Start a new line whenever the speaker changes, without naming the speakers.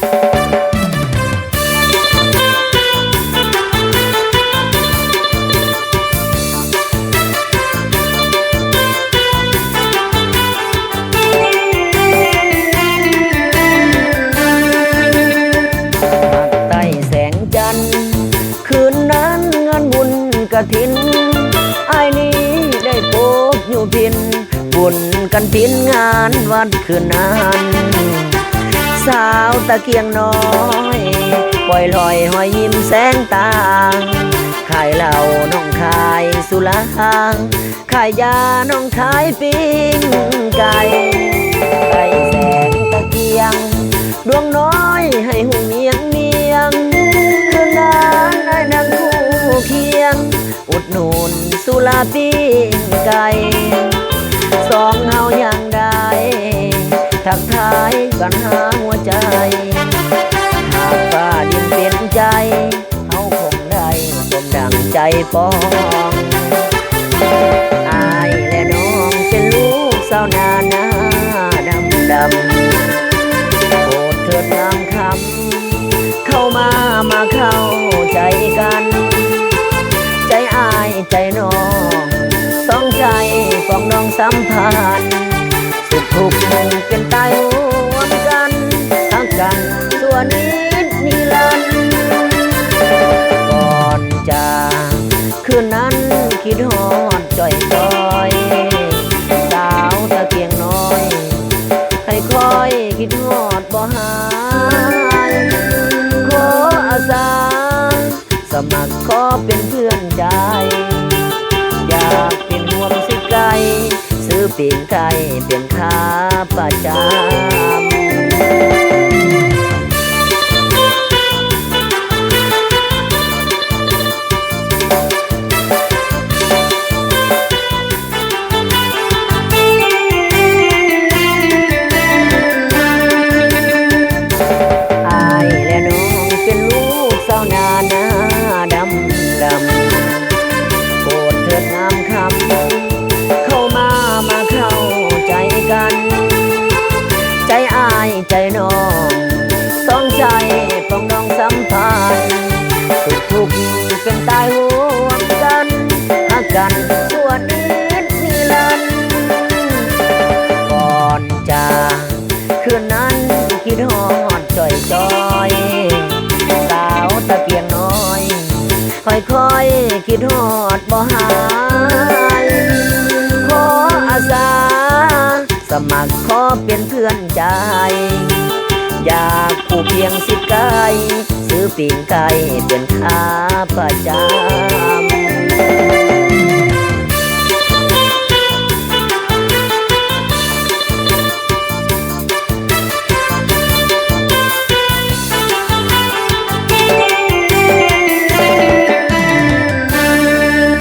คืนนั้นงานบุญกฐินอ้ายนี้ได้พบอยู่พินบุญกฐินงานวัดคืนนั้นสาวตะเกียงน้อยปล่อยลอยหอยยิ้มแสงตาขายเหล้าน้องขายสุราขายยาน้องขายปิ้งไก่ไก่แสงตะเกียงดวงน้อยให้หูเนียงคืนนั้นได้นั่งคู่เคียงอุดหนุนสุราปิ้งไก่สองเฮาอย่างใดทักทายกันหาหัวใจหากฟ้าดินเป็นใจเฮาคงได้สมดังใจปองอายและน้องเป็นลูกสาวนาหน้าดำโปรดเถิดงามคำเข้ามาเข้าใจกันใจอายใจน้องสองใจฟองน้องสัมพันธ์สุขทุกข์เป็นตายร่วมกันทั้งกันส่วนนิดนิรันดร์ก่อนจากคืนนั้นคิดฮอดจ่อยสาวตะเกียงน้อยให้คอยคิดฮอดบ่หายขออาสาสมัครขอเป็นเพื่อนใจอยากเป็นห่วงสิไก่ซื้อปีกไก่เป็นค้าประจำสาวนาหน้าดำโปรดเถิดงามคำเข้ามาเข้าใจกันใจอายใจน้องสองใจปองน้องสัมพันธ์สุขทุกข์เป็นตายร่วมกันหักกันส่วนนิดนิรันดร์ก่อนจากคืนนั้นคิดฮอดจ่อยสาวตะเกียงน้อยค่อยคิดฮอดบ่หายขออาสาสมัครขอเป็นเพื่อนใจอยากคู่เพียง10 ไก่ซื้อปีกไก่เป็นค้าประจำ